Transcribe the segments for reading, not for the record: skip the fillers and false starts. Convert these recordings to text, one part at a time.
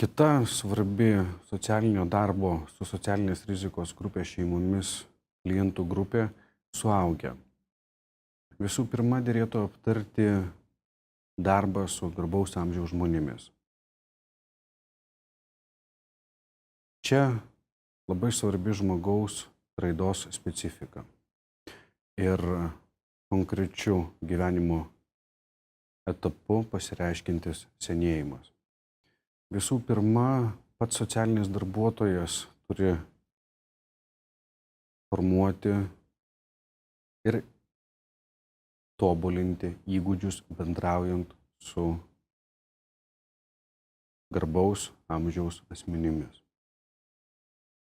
Kita svarbi socialinio darbo su socialinės rizikos grupės šeimomis klientų grupė - suaugę. Visų pirma, derėtų aptarti darbą su garbaus amžiaus žmonėmis. Čia labai svarbi žmogaus raidos specifika ir konkrečių gyvenimo etapu pasireiškintis senėjimas. Visų pirma, pats socialinis darbuotojas turi formuoti ir tobulinti įgūdžius bendraujant su garbaus amžiaus asmenimis.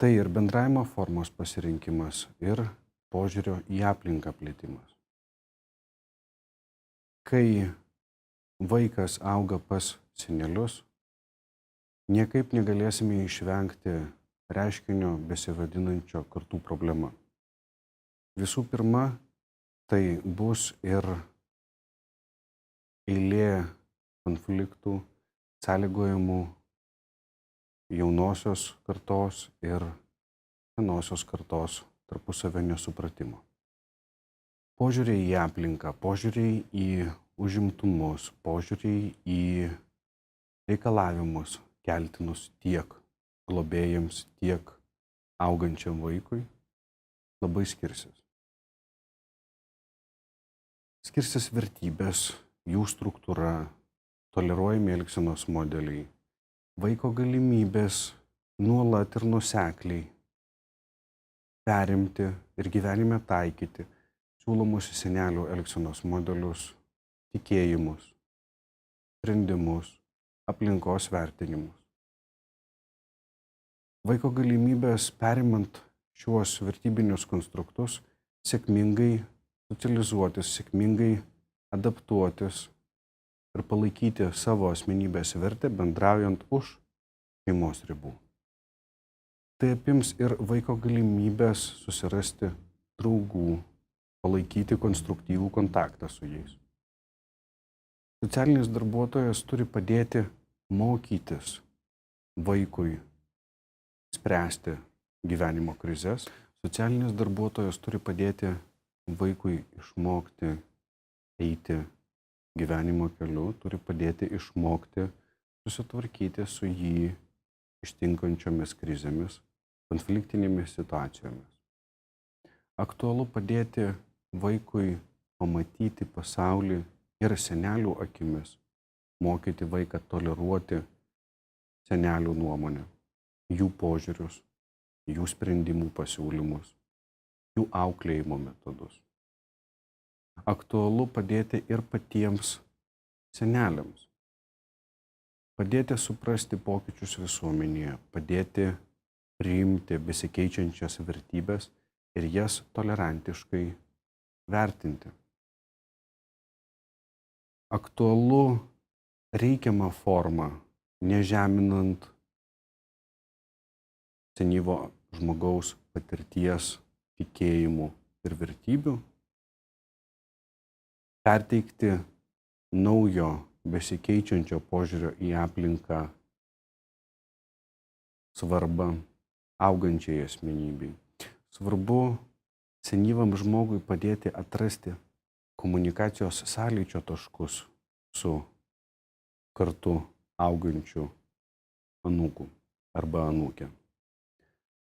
Tai ir bendravimo formos pasirinkimas, ir požiūrio į aplinką plėtimas. Kai vaikas auga pas senelius, niekaip negalėsime išvengti reiškinio besivadinančio kartų problema. Visų pirma, tai bus ir eilė konfliktų sąlygojimų jaunosios kartos ir senosios kartos tarpusavio nesupratimo. Požiūriai į aplinką, požiūriai į užimtumus, požiūriai į reikalavimus keltinus tiek globėjams, tiek augančiam vaikui labai skirsis. Skirsis vertybės, jų struktūra, toleruojami elgsenos modeliai, vaiko galimybės nuolat ir nuosekliai perimti ir gyvenime taikyti siūlomus senelių elgsenos modelius, tikėjimus, sprendimus, aplinkos vertinimus. Vaiko galimybės perimant šiuos vertybinius konstruktus sėkmingai socializuotis, sėkmingai adaptuotis ir palaikyti savo asmenybės vertę bendraujant už šeimos ribų. Tai apims ir vaiko galimybės susirasti draugų, palaikyti konstruktyvų kontaktą su jais. Socialinis darbuotojas turi padėti mokytis vaikui spręsti gyvenimo krizes. Socialinis darbuotojas turi padėti vaikui išmokti eiti gyvenimo keliu, turi padėti išmokti susitvarkyti su jį ištinkančiomis krizėmis, konfliktinėmis situacijomis. Aktualu padėti vaikui pamatyti pasaulį ir senelių akimis, mokyti vaiką toleruoti senelių nuomonę, jų požiūrius, jų sprendimų pasiūlymus, jų auklėjimo metodus. Aktualu padėti ir patiems seneliams. Padėti suprasti pokyčius visuomenėje, padėti priimti besikeičiančias vertybės ir jas tolerantiškai vertinti. Aktualu reikiamą formą, nežeminant senyvo žmogaus patirties, tikėjimų ir vertybių, perteikti naujo besikeičiančio požiūrio į aplinką svarbą augančiai asmenybei. Svarbu senyvam žmogui padėti atrasti komunikacijos sąlyčio taškus su kartu augančiu anūku arba anūke.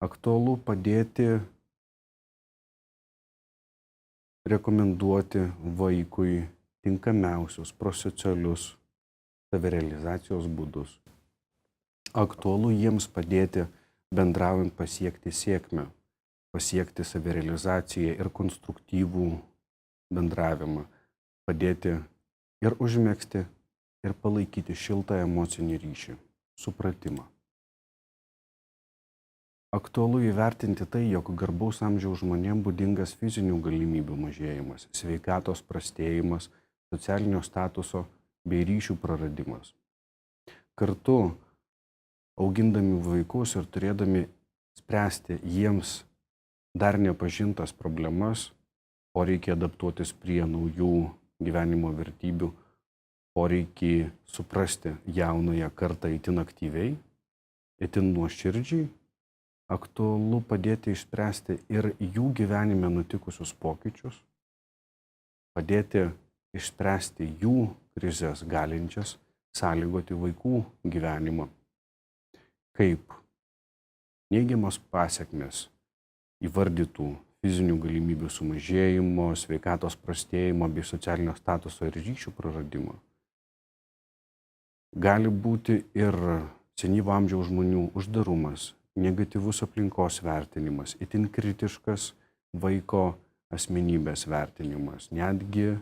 Aktualu padėti rekomenduoti vaikui tinkamiausius prosocialius savirealizacijos būdus. Aktualu jiems padėti bendraujant pasiekti sėkmę, pasiekti savirealizaciją ir konstruktyvų bendravimą, padėti ir užmegzti ir palaikyti šiltą emocinį ryšį, supratimą. Aktualu įvertinti tai, jog garbaus amžiaus žmonėms būdingas fizinių galimybių mažėjimas, sveikatos prastėjimas, socialinio statuso bei ryšių praradimas. Kartu, augindami vaikus ir turėdami spręsti jiems dar nepažintas problemas, poreikį adaptuotis prie naujų gyvenimo vertybių, poreikį suprasti jaunąją kartą itin aktyviai, itin nuoširdžiai, aktualu padėti išspręsti ir jų gyvenime nutikusius pokyčius, padėti išspręsti jų krizės galinčias sąlygoti vaikų gyvenimą, kaip neigiamos pasekmės įvardytų fizinių galimybių sumažėjimo, sveikatos prastėjimo bei socialinio statuso ir ryšių praradimo. Gali būti ir senyvo amžiaus žmonių uždarumas, negatyvus aplinkos vertinimas, itin kritiškas vaiko asmenybės vertinimas, netgi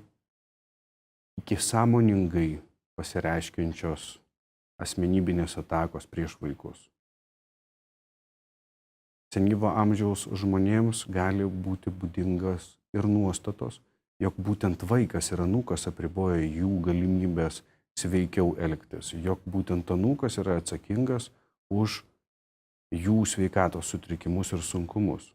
iki sąmoningai pasireiškiančios asmenybinės atakos prieš vaikus. Senyvo amžiaus žmonėms gali būti būdingas ir nuostatos, jog būtent vaikas ir anūkas apriboja jų galimybės sveikiau elgtis, jog būtent anūkas yra atsakingas už jų sveikatos sutrikimus ir sunkumus.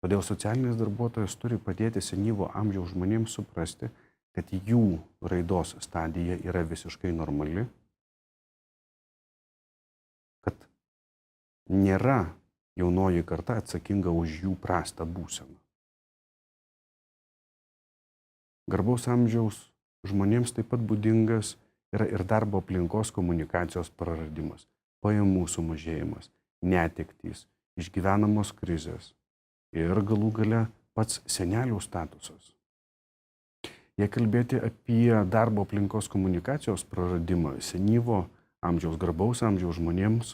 Todėl socialinis darbuotojas turi padėti senyvo amžiaus žmonėms suprasti, kad jų raidos stadija yra visiškai normali, kad nėra jaunoji karta atsakinga už jų prastą būseną. Garbaus amžiaus žmonėms taip pat būdingas yra ir darbo aplinkos komunikacijos praradimas, pajamų sumažėjimas, netektys, išgyvenamos krizės ir galų gale pats senelių statusas. Jei kalbėti apie darbo aplinkos komunikacijos praradimą, senyvo amžiaus, garbaus amžiaus žmonėms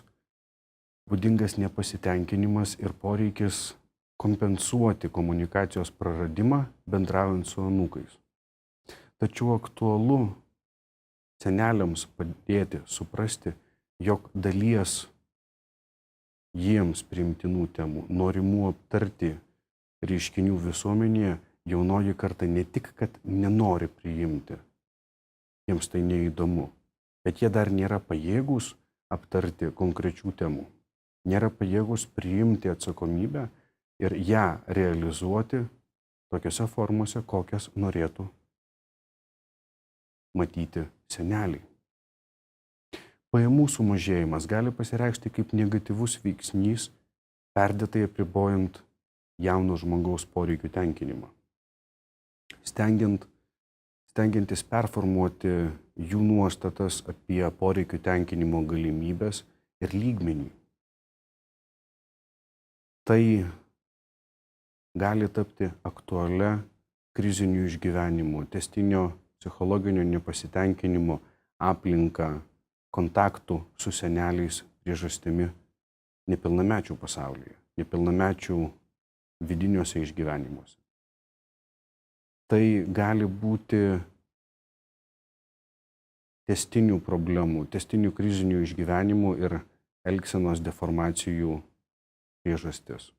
būdingas nepasitenkinimas ir poreikis kompensuoti komunikacijos praradimą bendraujant su anūkais. Tačiau aktualu seneliams padėti suprasti, jog dalies jiems priimtinų temų, norimų aptarti reiškinių visuomenėje, jaunoji karta ne tik, kad nenori priimti, jiems tai neįdomu, bet jie dar nėra pajėgūs aptarti konkrečių temų, nėra pajėgūs priimti atsakomybę ir ją realizuoti tokiose formose, kokias norėtų matyti seneliai. Pajamų sumažėjimas gali pasireikšti kaip negatyvus veiksnys, perdėtai apribojant jauno žmogaus poreikių tenkinimą. Stengiantis performuoti jų nuostatas apie poreikių tenkinimo galimybės ir lygmenį. Tai gali tapti aktualia krizinių išgyvenimų, tęstinio psichologinio nepasitenkinimo aplinka, kontaktų su seneliais priežastimi nepilnamečių pasaulyje, nepilnamečių vidiniuose išgyvenimuose. Tai gali būti tęstinių problemų, tęstinių krizinių išgyvenimų ir elgsenos deformacijų priežastis.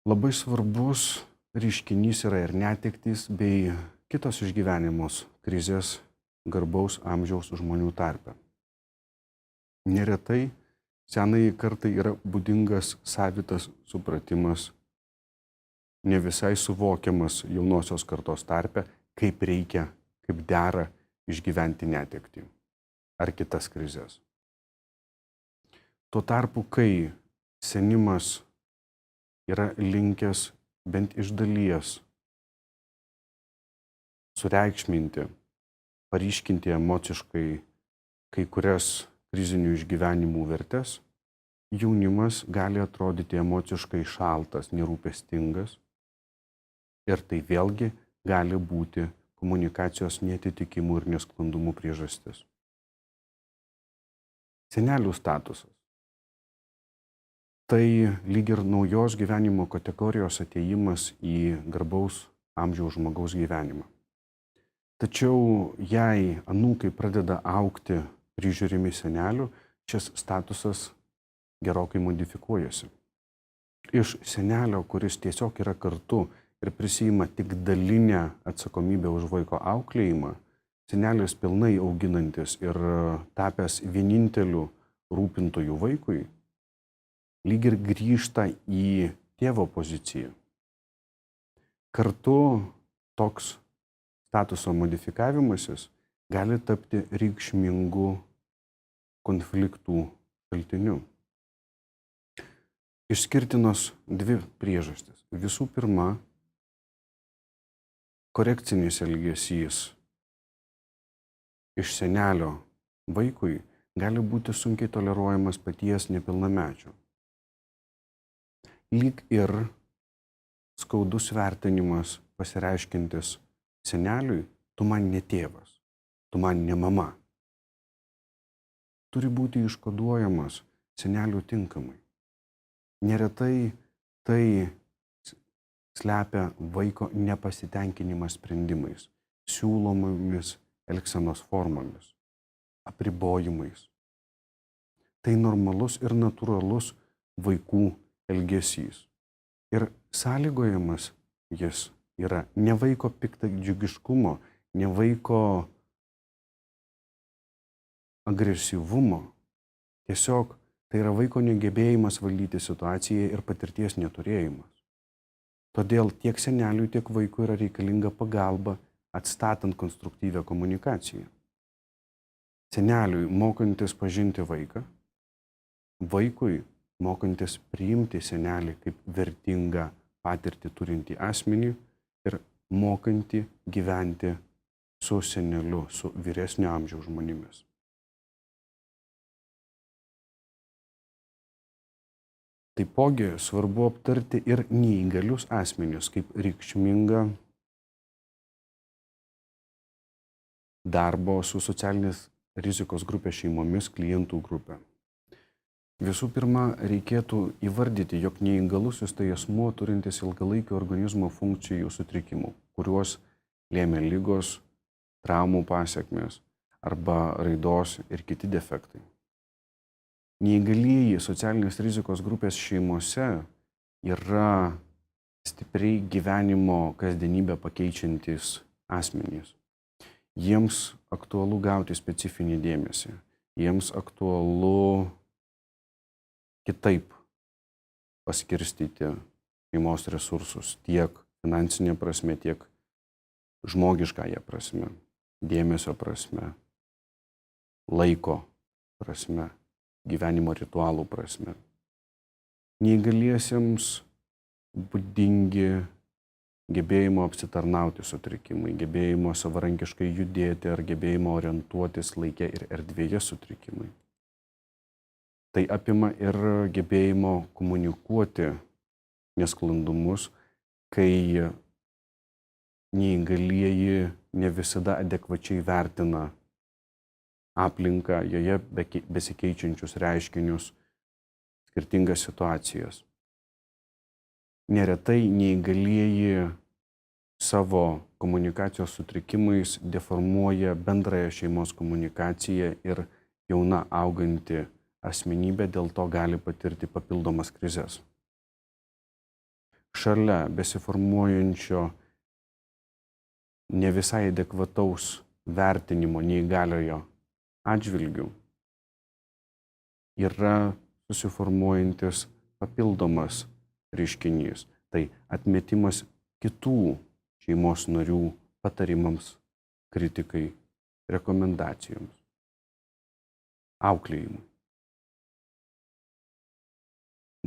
Labai svarbus reiškinys yra ir netektys bei kitos išgyvenimos krizės garbaus amžiaus žmonių tarpe. Neretai senai kartai yra būdingas savitas supratimas, ne visai suvokiamas jaunosios kartos tarpe, kaip reikia, kaip dera išgyventi netektį ar kitas krizės. Tuo tarpu, kai senimas yra linkęs bent iš dalies sureikšminti, paryškinti emociškai kai kurias krizinių išgyvenimų vertes, jaunimas gali atrodyti emociškai šaltas, nerūpestingas ir tai vėlgi gali būti komunikacijos neatitikimų ir nesklandumų priežastis. Senelių statusas. Tai lyg ir naujos gyvenimo kategorijos atėjimas į garbaus amžiaus žmogaus gyvenimą. Tačiau jei anūkai pradeda augti prižiūrimi senelių, šis statusas gerokai modifikuojasi. Iš senelio, kuris tiesiog yra kartu ir prisiima tik dalinę atsakomybę už vaiko auklėjimą, senelis pilnai auginantis ir tapęs vieninteliu rūpintoju vaikui, lyg ir grįžta į tėvo poziciją. Kartu toks statuso modifikavimasis gali tapti reikšmingu konfliktų šaltiniu. Išskirtinos dvi priežastys. Visų pirma, korekcinis elgesys iš senelio vaikui gali būti sunkiai toleruojamas paties nepilnamečio. Lyg ir skaudus vertinimas pasireiškintis seneliui, tu man ne tėvas, tu man ne mama. Turi būti iškoduojamas senelių tinkamai. Neretai tai slepia vaiko nepasitenkinimą sprendimais, siūlomomis elgsenos formomis, apribojimais. Tai normalus ir natūralus vaikų elgesys. Ir sąlygojamas jis yra ne vaiko piktadžiugiškumo, ne vaiko agresyvumo. Tiesiog tai yra vaiko negebėjimas valdyti situaciją ir patirties neturėjimas. Todėl tiek seneliui, tiek vaikui yra reikalinga pagalba atstatant konstruktyvią komunikaciją. Seneliui mokantis pažinti vaiką, vaikui mokantis priimti senelį kaip vertingą patirtį turintį asmenį ir mokantį gyventi su seneliu, su vyresnio amžiaus žmonėmis. Taipogi svarbu aptarti ir neįgalius asmenis kaip reikšmingą darbo su socialinės rizikos grupės šeimomis klientų grupę. Visų pirma, reikėtų įvardyti, jog neįgalusis tai asmuo turintis ilgalaikio organizmo funkcijų sutrikimų, kuriuos lėmė ligos, traumų pasekmės arba raidos ir kiti defektai. Neįgalieji socialinės rizikos grupės šeimose yra stipriai gyvenimo kasdienybę pakeičiantys asmenys. Jiems aktualu gauti specifinį dėmesį, jiems aktualu kitaip paskirstyti šeimos resursus tiek finansinė prasme, tiek žmogiškąją prasme, dėmesio prasme, laiko prasme, gyvenimo ritualų prasme. Neįgaliesiems būdingi gebėjimo apsitarnauti sutrikimai, gebėjimo savarankiškai judėti ar gebėjimo orientuotis laike ir erdvėje sutrikimai. Tai apima ir gebėjimo komunikuoti nesklandumus, kai neįgalieji ne visada adekvačiai vertina aplinką, joje besikeičiančius reiškinius, skirtingas situacijas. Neretai neįgalieji savo komunikacijos sutrikimais deformuoja bendrąją šeimos komunikaciją ir jauna auganti asmenybė dėl to gali patirti papildomas krizes. Šalia besiformuojančio ne visai adekvataus vertinimo neįgaliojo atžvilgių yra susiformuojantis papildomas reiškinys. Tai atmetimas kitų šeimos narių patarimams, kritikai, rekomendacijoms, auklėjimui.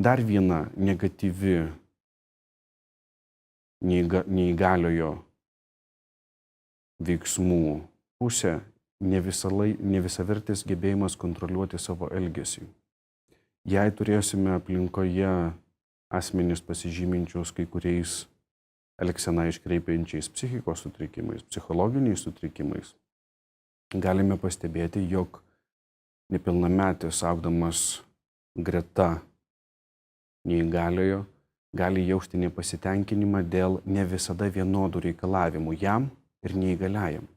Dar viena negatyvi neįgaliojo veiksmų pusė nevisavertis gebėjimas kontroliuoti savo elgesį. Jei turėsime aplinkoje asmenis pasižyminčius kai kuriais elgseną iškreipiančiais psichikos sutrikimais, psichologiniais sutrikimais, galime pastebėti, jog nepilnametis augdamas greta neįgaliojo gali jausti nepasitenkinimą dėl ne visada vienodų reikalavimų jam ir neįgaliajam.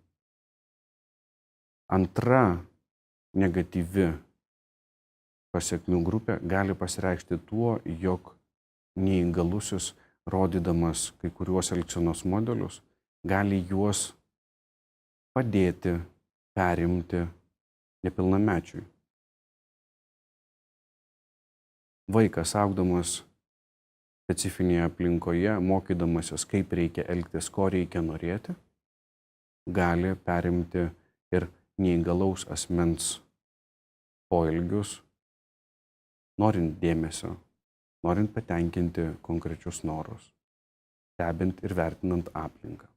Antra negatyvi pasekmių grupė gali pasireikšti tuo, jog neįgalusis, rodydamas kai kuriuos elgsenos modelius, gali juos padėti, perimti nepilnamečiui. Vaikas augdamas specifinėje aplinkoje, mokydamasis, kaip reikia elgtis, ko reikia norėti, gali perimti ir neįgalaus asmens poelgius, norint dėmesio, norint patenkinti konkrečius norus, stebint ir vertinant aplinką.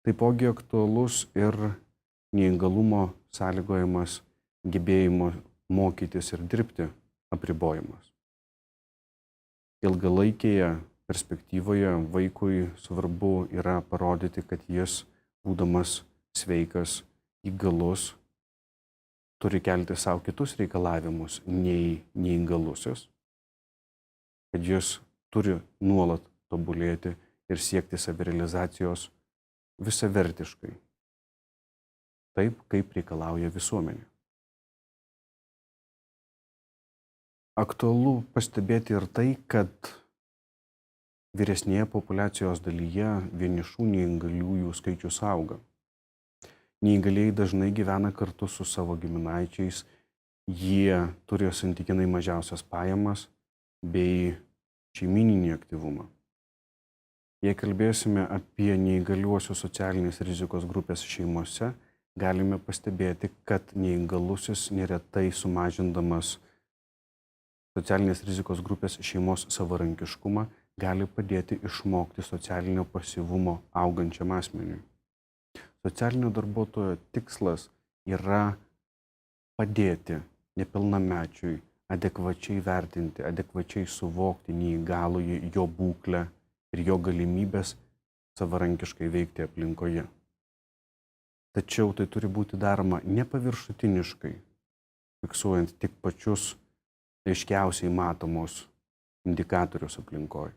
Taipogi aktualus ir neįgalumo sąlygojimas gebėjimo mokytis ir dirbti apribojimas. Ilgalaikėje perspektyvoje vaikui svarbu yra parodyti, kad jis, būdamas sveikas, įgalus, turi kelti savo kitus reikalavimus nei neįgalusis, kad jis turi nuolat tobulėti ir siekti savirealizacijos visavertiškai, taip kaip reikalauja visuomenė. Aktualu pastebėti ir tai, kad vyresnėje populiacijos dalyje vienišų neįgaliųjų skaičius auga. Neįgalieji dažnai gyvena kartu su savo giminaičiais, jie turi santykinai mažiausias pajamas bei šeimyninį aktyvumą. Jei kalbėsime apie neįgaliuosius socialinės rizikos grupės šeimose, galime pastebėti, kad neįgalusis neretai sumažindamas socialinės rizikos grupės šeimos savarankiškumą gali padėti išmokti socialinio pasyvumo augančiam asmeniui. Socialinio darbuotojo tikslas yra padėti nepilnamečiui adekvačiai vertinti, adekvačiai suvokti neįgalųjį, jo būklę ir jo galimybės savarankiškai veikti aplinkoje. Tačiau tai turi būti daroma nepaviršutiniškai, fiksuojant tik pačius aiškiausiai matomus indikatorius aplinkoje.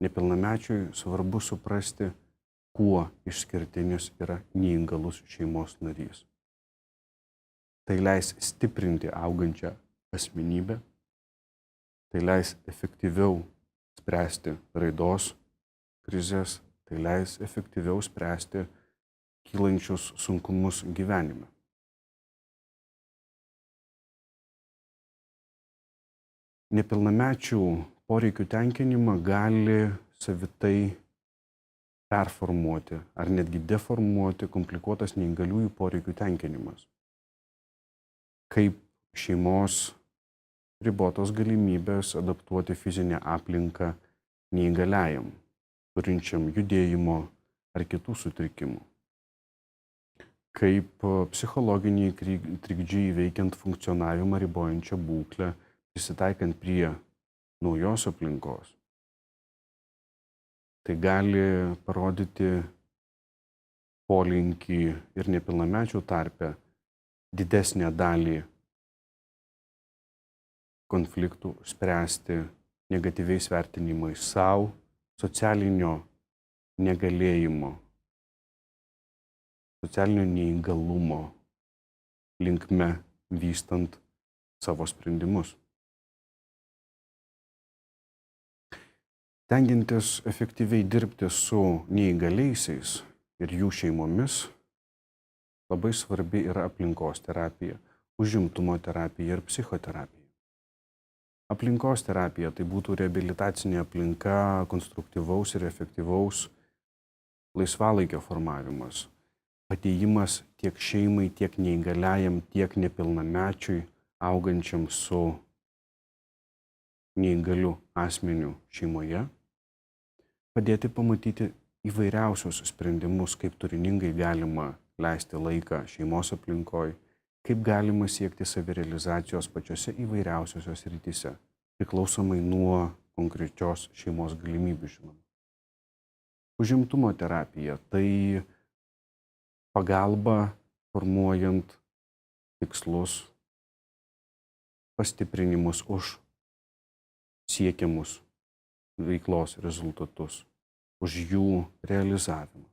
Nepilnamečiui svarbu suprasti, kuo išskirtinis yra neįgalus šeimos narys. Tai leis stiprinti augančią asmenybę, tai leis efektyviau spręsti raidos krizės, tai leis efektyviau spręsti kylančius sunkumus gyvenime. Nepilnamečių poreikių tenkinimą gali savitai performuoti ar netgi deformuoti komplikuotas neįgaliųjų poreikių tenkinimas. Kaip šeimos ribotos galimybės adaptuoti fizinę aplinką neįgaliajam, turinčiam judėjimo ar kitų sutrikimų. Kaip psichologiniai trikdžiai veikiant funkcionavimą ribojančią būklę, prisitaikant prie naujos aplinkos. Tai gali parodyti polinkį ir nepilnamečių tarpe didesnę dalį konfliktų spręsti negatyviais vertinimais savo, socialinio negalėjimo, socialinio neįgalumo linkme vystant savo sprendimus. Stengiantis efektyviai dirbti su neįgaliaisiais ir jų šeimomis, labai svarbi yra aplinkos terapija, užimtumo terapija ir psichoterapija. Aplinkos terapija tai būtų reabilitacinė aplinka, konstruktyvaus ir efektyvaus laisvalaikio formavimas, padėjimas tiek šeimai, tiek neįgaliajam, tiek nepilnamečiui augančiam su neįgaliu asmeniu šeimoje, padėti pamatyti įvairiausius sprendimus, kaip turiningai galima leisti laiką šeimos aplinkoje, kaip galima siekti savirealizacijos pačiose įvairiausiose srityse, priklausomai nuo konkrečios šeimos galimybių, žinoma. Užimtumo terapija tai pagalba formuojant tikslus, pastiprinimus už siekiamus veiklos rezultatus, už jų realizavimą.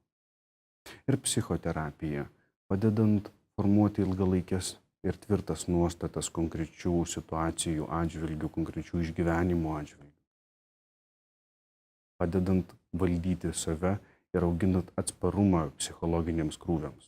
Ir psichoterapija, padedant formuoti ilgalaikės ir tvirtas nuostatas konkrečių situacijų atžvilgių, konkrečių išgyvenimų atžvilgių. Padedant valdyti save ir auginant atsparumą psichologiniams krūviams.